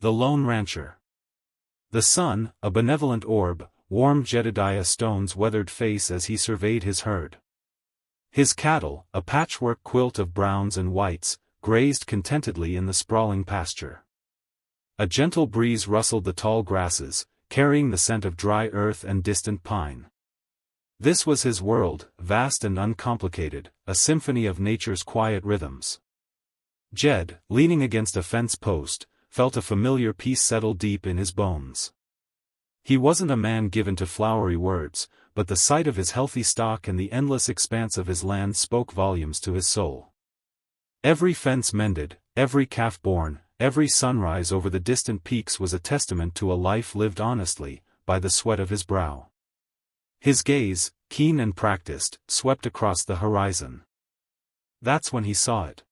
The Lone Rancher. The sun, a benevolent orb, warmed Jedediah Stone's weathered face as he surveyed his herd. His cattle, a patchwork quilt of browns and whites, grazed contentedly in the sprawling pasture. A gentle breeze rustled the tall grasses, carrying the scent of dry earth and distant pine. This was his world, vast and uncomplicated, a symphony of nature's quiet rhythms. Jed, leaning against a fence post, felt a familiar peace settle deep in his bones. He wasn't a man given to flowery words, but the sight of his healthy stock and the endless expanse of his land spoke volumes to his soul. Every fence mended, every calf born, every sunrise over the distant peaks was a testament to a life lived honestly, by the sweat of his brow. His gaze, keen and practiced, swept across the horizon. That's when he saw it.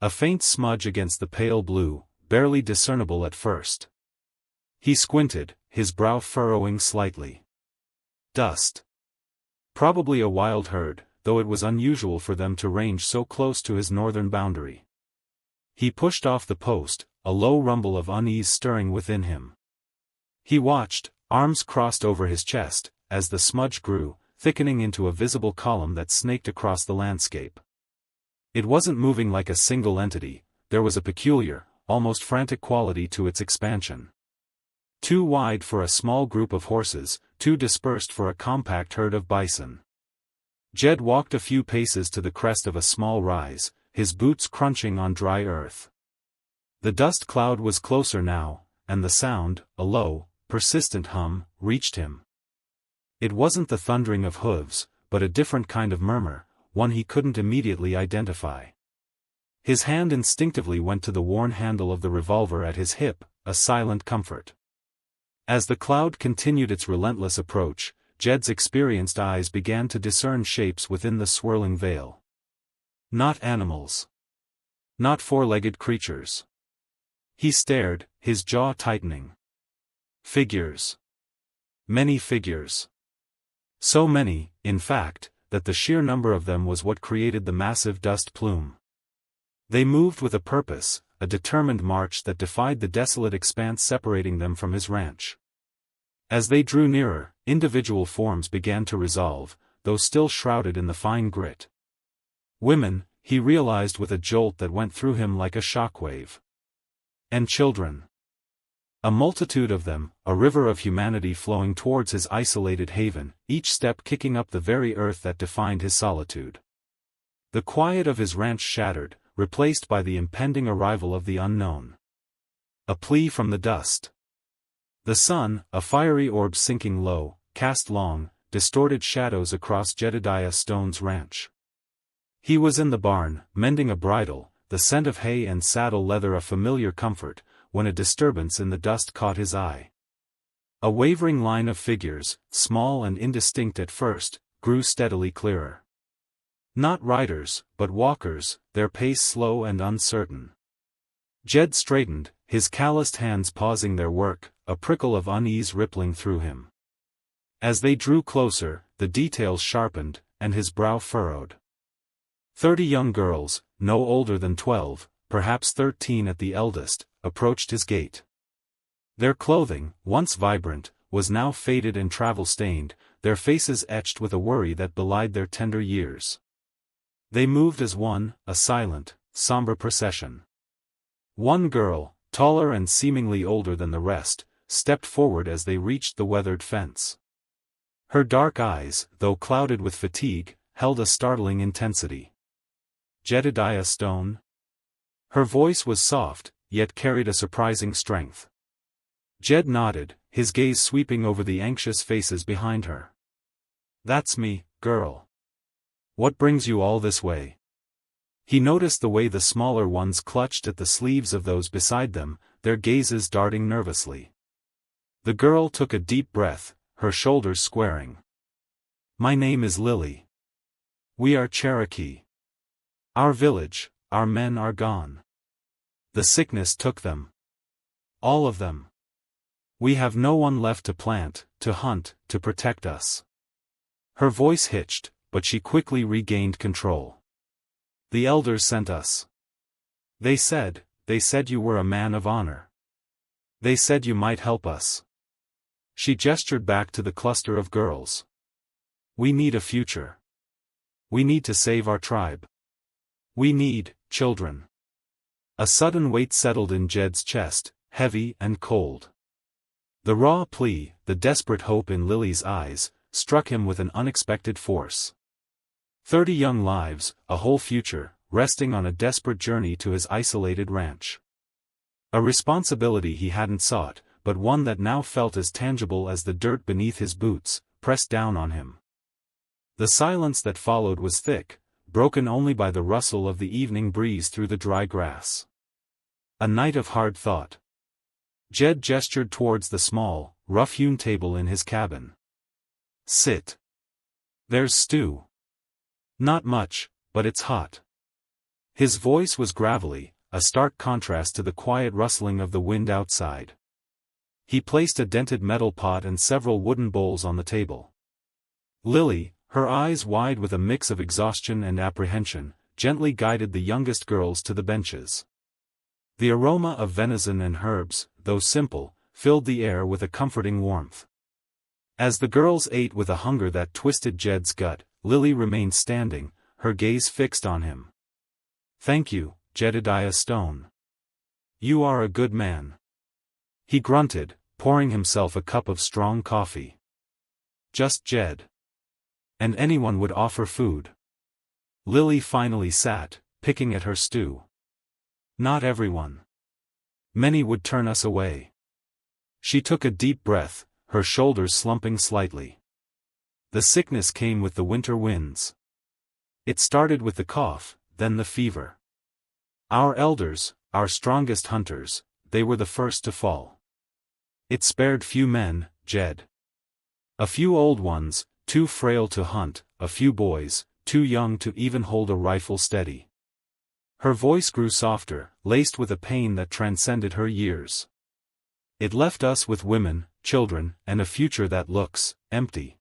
A faint smudge against the pale blue, barely discernible at first. He squinted, his brow furrowing slightly. Dust. Probably a wild herd, though it was unusual for them to range so close to his northern boundary. He pushed off the post, a low rumble of unease stirring within him. He watched, arms crossed over his chest, as the smudge grew, thickening into a visible column that snaked across the landscape. It wasn't moving like a single entity, there was a peculiar, almost frantic quality to its expansion. Too wide for a small group of horses, too dispersed for a compact herd of bison. Jed walked a few paces to the crest of a small rise, his boots crunching on dry earth. The dust cloud was closer now, and the sound, a low, persistent hum, reached him. It wasn't the thundering of hooves, but a different kind of murmur, one he couldn't immediately identify. His hand instinctively went to the worn handle of the revolver at his hip, a silent comfort. As the cloud continued its relentless approach, Jed's experienced eyes began to discern shapes within the swirling veil. Not animals. Not four-legged creatures. He stared, his jaw tightening. Figures. Many figures. So many, in fact, that the sheer number of them was what created the massive dust plume. They moved with a purpose, a determined march that defied the desolate expanse separating them from his ranch. As they drew nearer, individual forms began to resolve, though still shrouded in the fine grit. Women, he realized with a jolt that went through him like a shockwave. And children. A multitude of them, a river of humanity flowing towards his isolated haven, each step kicking up the very earth that defined his solitude. The quiet of his ranch shattered, replaced by the impending arrival of the unknown. A plea from the dust. The sun, a fiery orb sinking low, cast long, distorted shadows across Jedediah Stone's ranch. He was in the barn, mending a bridle, the scent of hay and saddle leather a familiar comfort, when a disturbance in the dust caught his eye. A wavering line of figures, small and indistinct at first, grew steadily clearer. Not riders, but walkers, their pace slow and uncertain. Jed straightened, his calloused hands pausing their work, a prickle of unease rippling through him. As they drew closer, the details sharpened, and his brow furrowed. 30 young girls, no older than 12, perhaps 13 at the eldest, approached his gate. Their clothing, once vibrant, was now faded and travel-stained, their faces etched with a worry that belied their tender years. They moved as one, a silent, somber procession. One girl, taller and seemingly older than the rest, stepped forward as they reached the weathered fence. Her dark eyes, though clouded with fatigue, held a startling intensity. Jedediah Stone? Her voice was soft, yet carried a surprising strength. Jed nodded, his gaze sweeping over the anxious faces behind her. "That's me, girl. What brings you all this way?" He noticed the way the smaller ones clutched at the sleeves of those beside them, their gazes darting nervously. The girl took a deep breath, her shoulders squaring. "My name is Lily. We are Cherokee. Our village, our men are gone. The sickness took them. All of them. We have no one left to plant, to hunt, to protect us." Her voice hitched, but she quickly regained control. "The elders sent us. They said you were a man of honor. They said you might help us. She gestured back to the cluster of girls. We need a future. We need to save our tribe. We need children. A sudden weight settled in Jed's chest, heavy and cold. The raw plea, the desperate hope in Lily's eyes, struck him with an unexpected force. 30 young lives, a whole future, resting on a desperate journey to his isolated ranch. A responsibility he hadn't sought, but one that now felt as tangible as the dirt beneath his boots, pressed down on him. The silence that followed was thick, broken only by the rustle of the evening breeze through the dry grass. A night of hard thought. Jed gestured towards the small, rough-hewn table in his cabin. Sit. There's stew. Not much, but it's hot. His voice was gravelly, a stark contrast to the quiet rustling of the wind outside. He placed a dented metal pot and several wooden bowls on the table. Lily, her eyes wide with a mix of exhaustion and apprehension, gently guided the youngest girls to the benches. The aroma of venison and herbs, though simple, filled the air with a comforting warmth. As the girls ate with a hunger that twisted Jed's gut, Lily remained standing, her gaze fixed on him. Thank you, Jedediah Stone. You are a good man. He grunted, pouring himself a cup of strong coffee. Just Jed. And anyone would offer food. Lily finally sat, picking at her stew. Not everyone. Many would turn us away. She took a deep breath, her shoulders slumping slightly. The sickness came with the winter winds. It started with the cough, then the fever. Our elders, our strongest hunters, they were the first to fall. It spared few men, Jed. A few old ones, too frail to hunt, a few boys, too young to even hold a rifle steady. Her voice grew softer, laced with a pain that transcended her years. It left us with women, children, and a future that looks empty.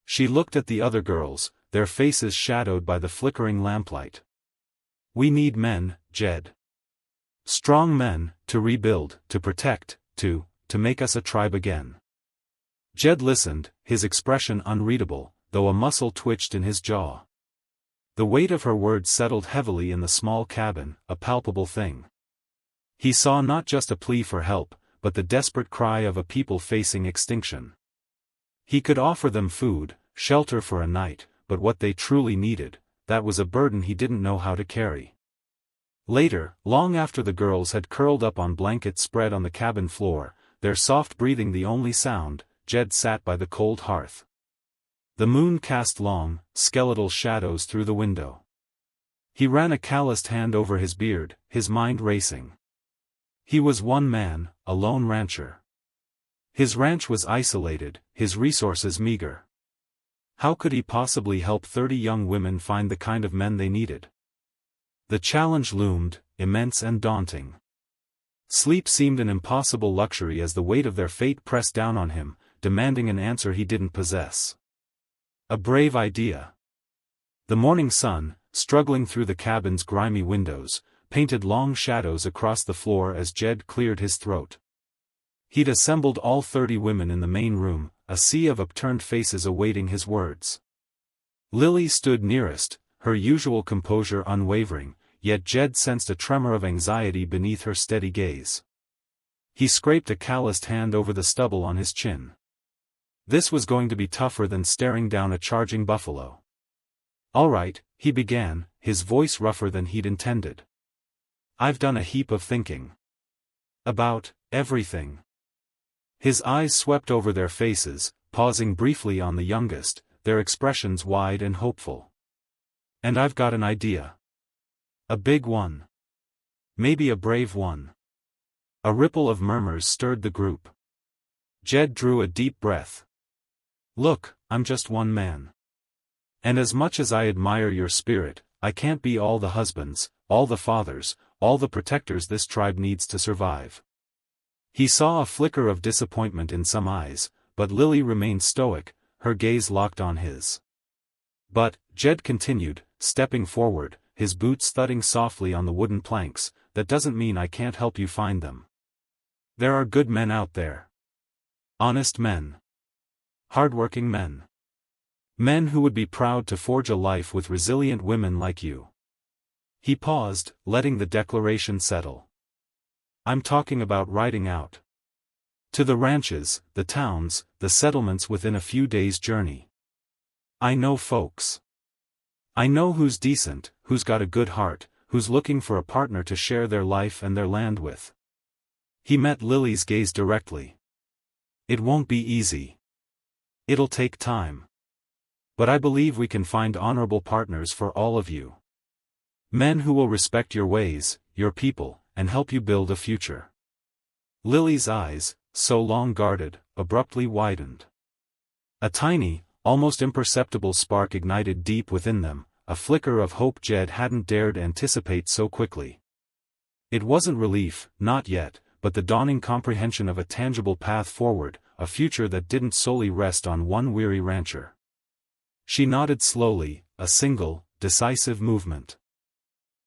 She looked at the other girls, their faces shadowed by the flickering lamplight. We need men, Jed. Strong men, to rebuild, to protect, to make us a tribe again. Jed listened, his expression unreadable, though a muscle twitched in his jaw. The weight of her words settled heavily in the small cabin, a palpable thing. He saw not just a plea for help, but the desperate cry of a people facing extinction. He could offer them food, shelter for a night, but what they truly needed, that was a burden he didn't know how to carry. Later, long after the girls had curled up on blankets spread on the cabin floor, their soft breathing the only sound, Jed sat by the cold hearth. The moon cast long, skeletal shadows through the window. He ran a calloused hand over his beard, his mind racing. He was one man, a lone rancher. His ranch was isolated, his resources meager. How could he possibly help 30 young women find the kind of men they needed? The challenge loomed, immense and daunting. Sleep seemed an impossible luxury as the weight of their fate pressed down on him, demanding an answer he didn't possess. A brave idea. The morning sun, struggling through the cabin's grimy windows, painted long shadows across the floor as Jed cleared his throat. He'd assembled all 30 women in the main room, a sea of upturned faces awaiting his words. Lily stood nearest, her usual composure unwavering, yet Jed sensed a tremor of anxiety beneath her steady gaze. He scraped a calloused hand over the stubble on his chin. This was going to be tougher than staring down a charging buffalo. All right, he began, his voice rougher than he'd intended. I've done a heap of thinking. About everything. His eyes swept over their faces, pausing briefly on the youngest, their expressions wide and hopeful. And I've got an idea. A big one. Maybe a brave one. A ripple of murmurs stirred the group. Jed drew a deep breath. Look, I'm just one man. And as much as I admire your spirit, I can't be all the husbands, all the fathers, all the protectors this tribe needs to survive. He saw a flicker of disappointment in some eyes, but Lily remained stoic, her gaze locked on his. But, Jed continued, stepping forward, his boots thudding softly on the wooden planks, that doesn't mean I can't help you find them. There are good men out there. Honest men. Hardworking men. Men who would be proud to forge a life with resilient women like you. He paused, letting the declaration settle. I'm talking about riding out. To the ranches, the towns, the settlements within a few days' journey. I know folks. I know who's decent, who's got a good heart, who's looking for a partner to share their life and their land with. He met Lily's gaze directly. It won't be easy. It'll take time. But I believe we can find honorable partners for all of you. Men who will respect your ways, your people, and help you build a future. Lily's eyes, so long guarded, abruptly widened. A tiny, almost imperceptible spark ignited deep within them, a flicker of hope Jed hadn't dared anticipate so quickly. It wasn't relief, not yet, but the dawning comprehension of a tangible path forward, a future that didn't solely rest on one weary rancher. She nodded slowly, a single, decisive movement.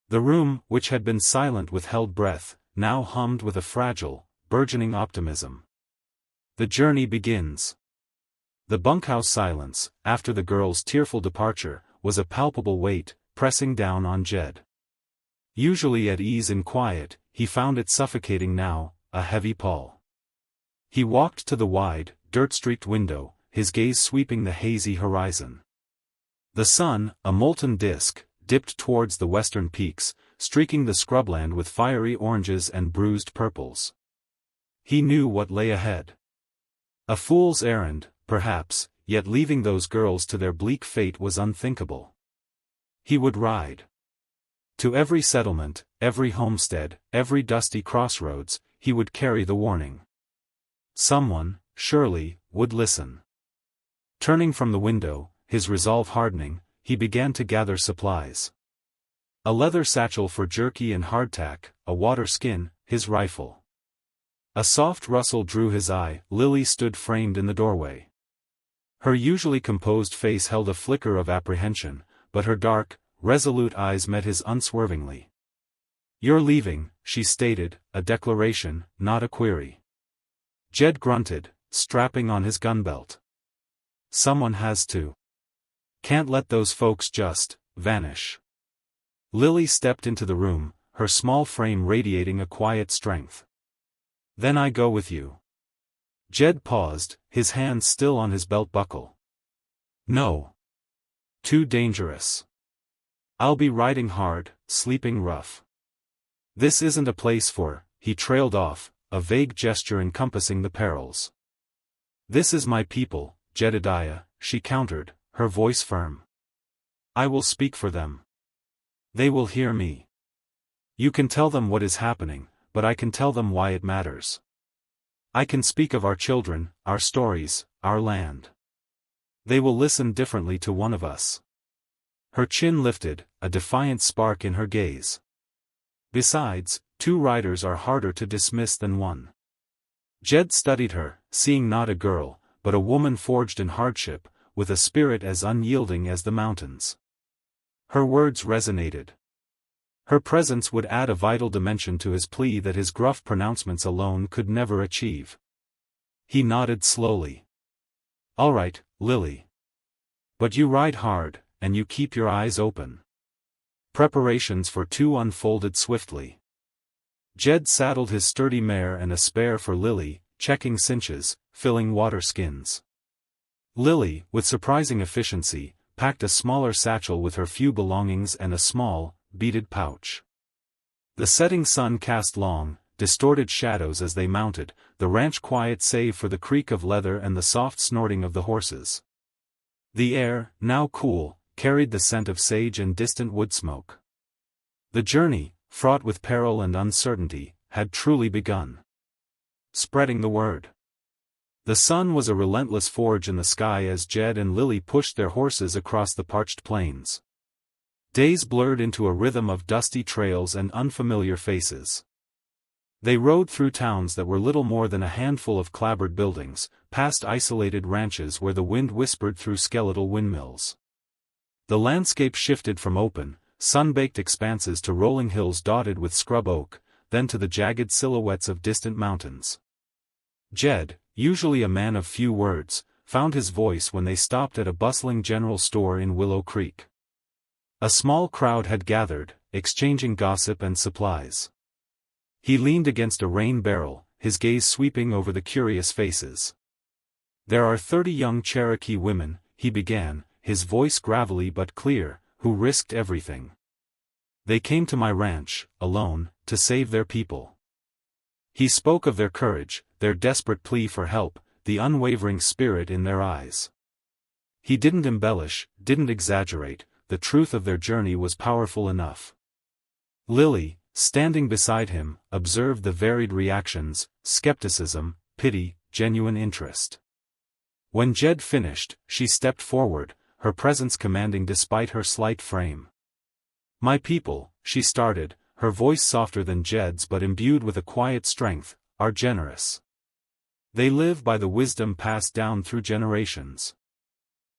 The room, which had been silent with held breath, now hummed with a fragile, burgeoning optimism. The journey begins. The bunkhouse silence, after the girl's tearful departure, was a palpable weight, pressing down on Jed. Usually at ease and quiet, he found it suffocating now, a heavy pall. He walked to the wide, dirt-streaked window, his gaze sweeping the hazy horizon. The sun, a molten disk, dipped towards the western peaks, streaking the scrubland with fiery oranges and bruised purples. He knew what lay ahead. A fool's errand, perhaps, yet leaving those girls to their bleak fate was unthinkable. He would ride. To every settlement, every homestead, every dusty crossroads, he would carry the warning. Someone, surely, would listen. Turning from the window, his resolve hardening, he began to gather supplies. A leather satchel for jerky and hardtack, a water skin, his rifle. A soft rustle drew his eye. Lily stood framed in the doorway. Her usually composed face held a flicker of apprehension, but her dark, resolute eyes met his unswervingly. "You're leaving," she stated, a declaration, not a query. Jed grunted, strapping on his gun belt. "Someone has to. Can't let those folks just vanish." Lily stepped into the room, her small frame radiating a quiet strength. "Then I go with you." Jed paused, his hand still on his belt buckle. "No. Too dangerous. I'll be riding hard, sleeping rough. This isn't a place for," he trailed off, a vague gesture encompassing the perils. "This is my people, Jedediah," she countered, her voice firm. "I will speak for them. They will hear me. You can tell them what is happening, but I can tell them why it matters. I can speak of our children, our stories, our land. They will listen differently to one of us." Her chin lifted, a defiant spark in her gaze. "Besides, two riders are harder to dismiss than one." Jed studied her, seeing not a girl, but a woman forged in hardship, with a spirit as unyielding as the mountains. Her words resonated. Her presence would add a vital dimension to his plea that his gruff pronouncements alone could never achieve. He nodded slowly. "All right, Lily. But you ride hard, and you keep your eyes open." Preparations for two unfolded swiftly. Jed saddled his sturdy mare and a spare for Lily, checking cinches, filling water skins. Lily, with surprising efficiency, packed a smaller satchel with her few belongings and a small, beaded pouch. The setting sun cast long, distorted shadows as they mounted, the ranch quiet save for the creak of leather and the soft snorting of the horses. The air, now cool, carried the scent of sage and distant wood smoke. The journey, fraught with peril and uncertainty, had truly begun. Spreading the word. The sun was a relentless forge in the sky as Jed and Lily pushed their horses across the parched plains. Days blurred into a rhythm of dusty trails and unfamiliar faces. They rode through towns that were little more than a handful of clapboard buildings, past isolated ranches where the wind whispered through skeletal windmills. The landscape shifted from open, sun-baked expanses to rolling hills dotted with scrub oak, then to the jagged silhouettes of distant mountains. Jed, usually a man of few words, found his voice when they stopped at a bustling general store in Willow Creek. A small crowd had gathered, exchanging gossip and supplies. He leaned against a rain barrel, his gaze sweeping over the curious faces. "There are 30 young Cherokee women," he began, his voice gravelly but clear, "who risked everything. They came to my ranch, alone, to save their people." He spoke of their courage, their desperate plea for help, the unwavering spirit in their eyes. He didn't embellish, didn't exaggerate, the truth of their journey was powerful enough. Lily, standing beside him, observed the varied reactions: skepticism, pity, genuine interest. When Jed finished, she stepped forward, her presence commanding despite her slight frame. "My people," she started, her voice softer than Jed's but imbued with a quiet strength, "are generous. They live by the wisdom passed down through generations.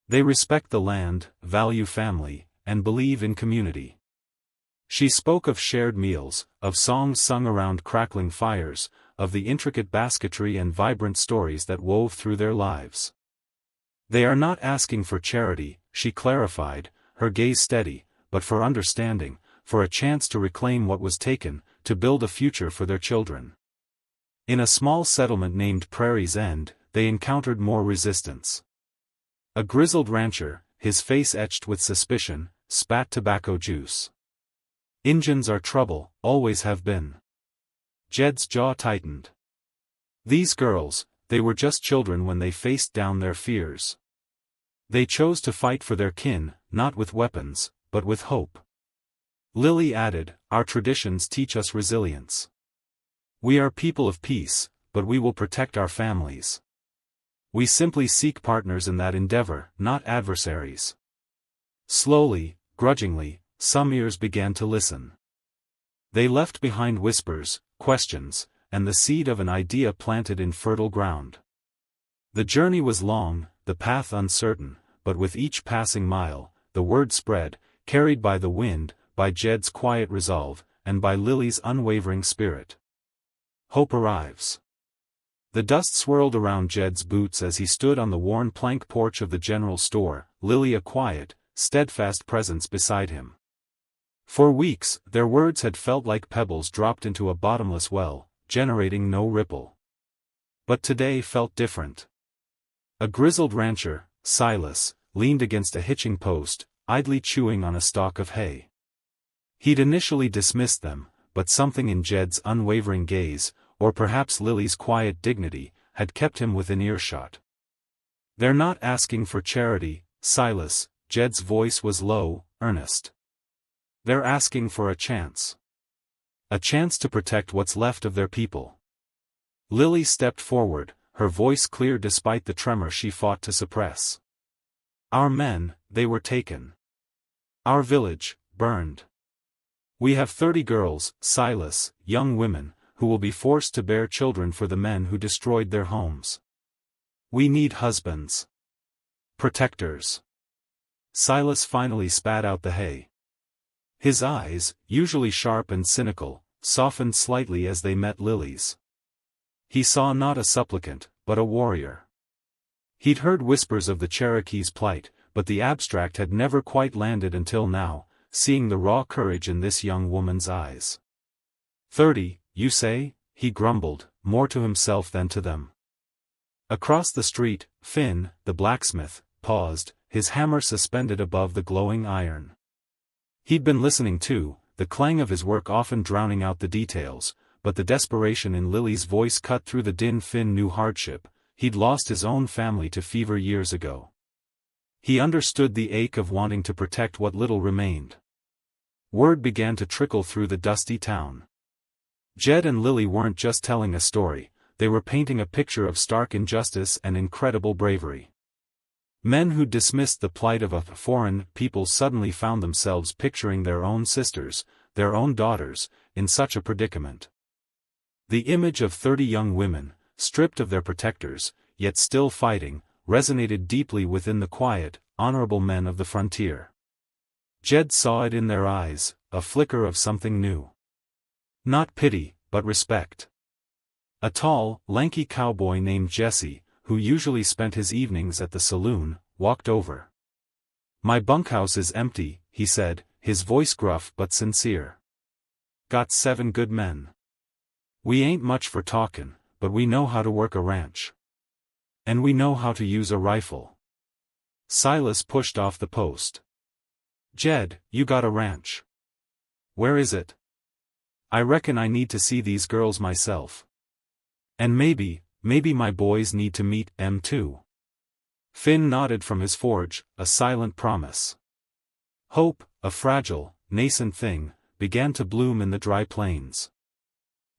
They respect the land, value family, and believe in community." She spoke of shared meals, of songs sung around crackling fires, of the intricate basketry and vibrant stories that wove through their lives. "They are not asking for charity," she clarified, her gaze steady, "but for understanding, for a chance to reclaim what was taken, to build a future for their children." In a small settlement named Prairie's End, they encountered more resistance. A grizzled rancher, his face etched with suspicion, spat tobacco juice. "Injuns are trouble, always have been." Jed's jaw tightened. These girls, they were just children when they faced down their fears. They chose to fight for their kin, not with weapons, but with hope. Lily added, "Our traditions teach us resilience. We are people of peace, but we will protect our families. We simply seek partners in that endeavor, not adversaries." Slowly, grudgingly, some ears began to listen. They left behind whispers, questions, and the seed of an idea planted in fertile ground. The journey was long, the path uncertain, but with each passing mile, the word spread, carried by the wind, by Jed's quiet resolve, and by Lily's unwavering spirit. Hope arrives. The dust swirled around Jed's boots as he stood on the worn plank porch of the general store, Lily a quiet, steadfast presence beside him. For weeks, their words had felt like pebbles dropped into a bottomless well, generating no ripple. But today felt different. A grizzled rancher, Silas, leaned against a hitching post, idly chewing on a stalk of hay. He'd initially dismissed them, but something in Jed's unwavering gaze, or perhaps Lily's quiet dignity, had kept him within earshot. "They're not asking for charity, Silas," Jed's voice was low, earnest. "They're asking for a chance. A chance to protect what's left of their people." Lily stepped forward, her voice clear despite the tremor she fought to suppress. "Our men, they were taken. Our village, burned. We have 30 girls, Silas, young women, who will be forced to bear children for the men who destroyed their homes. We need husbands. Protectors." Silas finally spat out the hay. His eyes, usually sharp and cynical, softened slightly as they met Lily's. He saw not a supplicant, but a warrior. He'd heard whispers of the Cherokee's plight, but the abstract had never quite landed until now, seeing the raw courage in this young woman's eyes. 30, you say?" he grumbled, more to himself than to them. Across the street, Finn, the blacksmith, paused, his hammer suspended above the glowing iron. He'd been listening too, the clang of his work often drowning out the details, but the desperation in Lily's voice cut through the din. Finn knew hardship. He'd lost his own family to fever years ago. He understood the ache of wanting to protect what little remained. Word began to trickle through the dusty town. Jed and Lily weren't just telling a story, they were painting a picture of stark injustice and incredible bravery. Men who dismissed the plight of a foreign people suddenly found themselves picturing their own sisters, their own daughters, in such a predicament. The image of 30 young women, stripped of their protectors, yet still fighting, resonated deeply within the quiet, honorable men of the frontier. Jed saw it in their eyes, a flicker of something new. Not pity, but respect. A tall, lanky cowboy named Jesse, who usually spent his evenings at the saloon, walked over. "My bunkhouse is empty," he said, his voice gruff but sincere. "Got 7 good men. We ain't much for talkin', but we know how to work a ranch. And we know how to use a rifle." Silas pushed off the post. "Jed, you got a ranch. Where is it? I reckon I need to see these girls myself. And maybe my boys need to meet 'em too." Finn nodded from his forge, a silent promise. Hope, a fragile, nascent thing, began to bloom in the dry plains.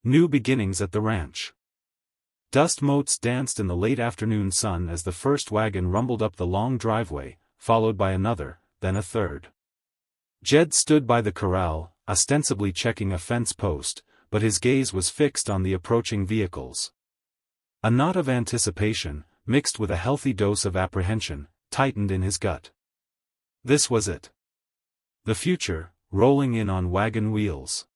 New beginnings at the ranch. Dust motes danced in the late afternoon sun as the first wagon rumbled up the long driveway, followed by another, then a third. Jed stood by the corral, ostensibly checking a fence post, but his gaze was fixed on the approaching vehicles. A knot of anticipation, mixed with a healthy dose of apprehension, tightened in his gut. This was it. The future, rolling in on wagon wheels.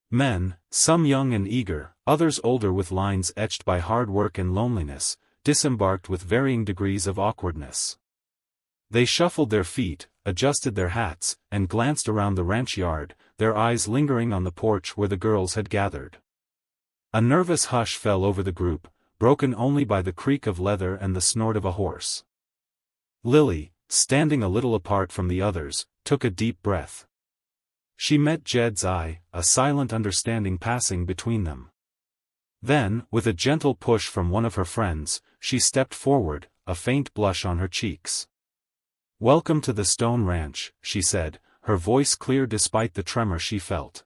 Men, some young and eager, others older with lines etched by hard work and loneliness, disembarked with varying degrees of awkwardness. They shuffled their feet, adjusted their hats, and glanced around the ranch yard, their eyes lingering on the porch where the girls had gathered. A nervous hush fell over the group, broken only by the creak of leather and the snort of a horse. Lily, standing a little apart from the others, took a deep breath. She met Jed's eye, a silent understanding passing between them. Then, with a gentle push from one of her friends, she stepped forward, a faint blush on her cheeks. "Welcome to the Stone Ranch," she said, her voice clear despite the tremor she felt.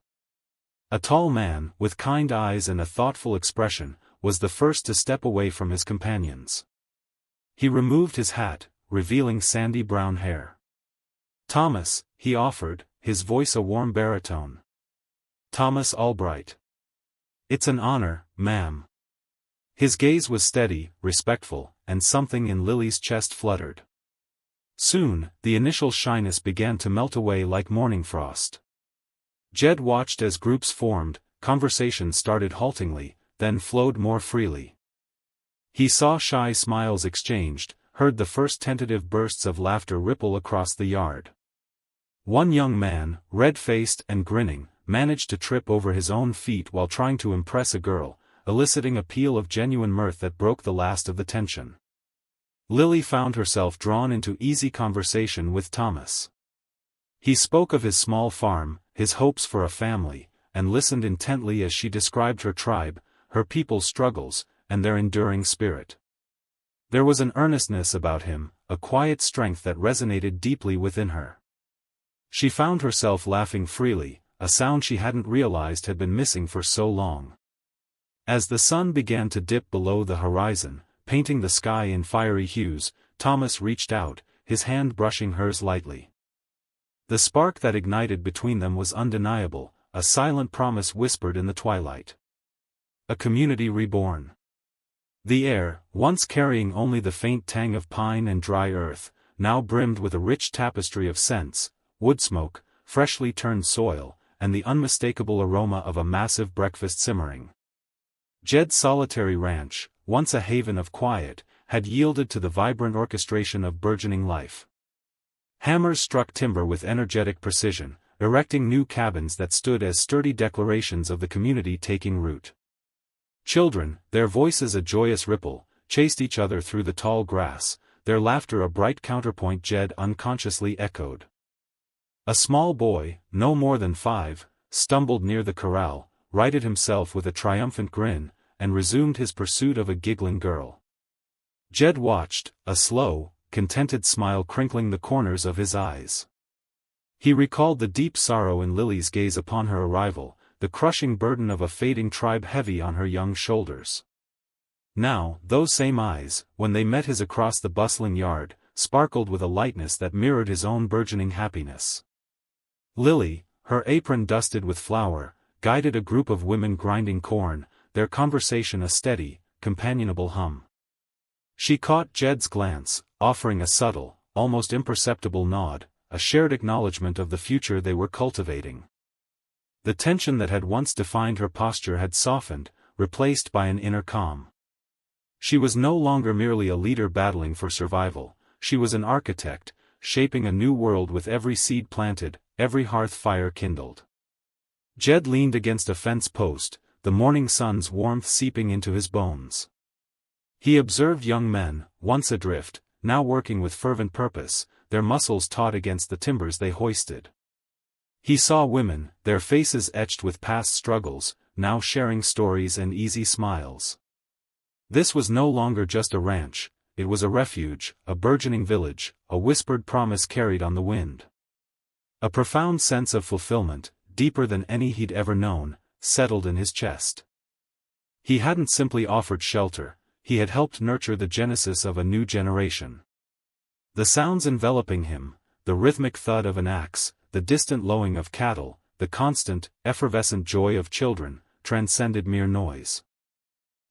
A tall man, with kind eyes and a thoughtful expression, was the first to step away from his companions. He removed his hat, revealing sandy brown hair. "Thomas," he offered, his voice a warm baritone. "Thomas Albright." "It's an honor, ma'am." His gaze was steady, respectful, and something in Lily's chest fluttered. Soon, the initial shyness began to melt away like morning frost. Jed watched as groups formed, conversation started haltingly, then flowed more freely. He saw shy smiles exchanged, heard the first tentative bursts of laughter ripple across the yard. One young man, red-faced and grinning, managed to trip over his own feet while trying to impress a girl, eliciting a peal of genuine mirth that broke the last of the tension. Lily found herself drawn into easy conversation with Thomas. He spoke of his small farm, his hopes for a family, and listened intently as she described her tribe, her people's struggles, and their enduring spirit. There was an earnestness about him, a quiet strength that resonated deeply within her. She found herself laughing freely, a sound she hadn't realized had been missing for so long. As the sun began to dip below the horizon, painting the sky in fiery hues, Thomas reached out, his hand brushing hers lightly. The spark that ignited between them was undeniable, a silent promise whispered in the twilight. A community reborn. The air, once carrying only the faint tang of pine and dry earth, now brimmed with a rich tapestry of scents, wood smoke, freshly turned soil, and the unmistakable aroma of a massive breakfast simmering. Jed's solitary ranch, once a haven of quiet, had yielded to the vibrant orchestration of burgeoning life. Hammers struck timber with energetic precision, erecting new cabins that stood as sturdy declarations of the community taking root. Children, their voices a joyous ripple, chased each other through the tall grass, their laughter a bright counterpoint Jed unconsciously echoed. A small boy, no more than 5, stumbled near the corral, righted himself with a triumphant grin, and resumed his pursuit of a giggling girl. Jed watched, a slow, contented smile crinkling the corners of his eyes. He recalled the deep sorrow in Lily's gaze upon her arrival, the crushing burden of a fading tribe heavy on her young shoulders. Now, those same eyes, when they met his across the bustling yard, sparkled with a lightness that mirrored his own burgeoning happiness. Lily, her apron dusted with flour, guided a group of women grinding corn, their conversation a steady, companionable hum. She caught Jed's glance, offering a subtle, almost imperceptible nod, a shared acknowledgement of the future they were cultivating. The tension that had once defined her posture had softened, replaced by an inner calm. She was no longer merely a leader battling for survival, she was an architect, shaping a new world with every seed planted, every hearth fire kindled. Jed leaned against a fence post, the morning sun's warmth seeping into his bones. He observed young men, once adrift, now working with fervent purpose, their muscles taut against the timbers they hoisted. He saw women, their faces etched with past struggles, now sharing stories and easy smiles. This was no longer just a ranch, it was a refuge, a burgeoning village, a whispered promise carried on the wind. A profound sense of fulfillment, deeper than any he'd ever known, settled in his chest. He hadn't simply offered shelter, he had helped nurture the genesis of a new generation. The sounds enveloping him, the rhythmic thud of an axe, the distant lowing of cattle, the constant, effervescent joy of children, transcended mere noise.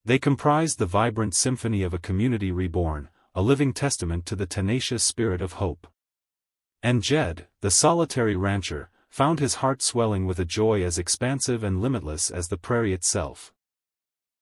They comprised the vibrant symphony of a community reborn, a living testament to the tenacious spirit of hope. And Jed, the solitary rancher, found his heart swelling with a joy as expansive and limitless as the prairie itself.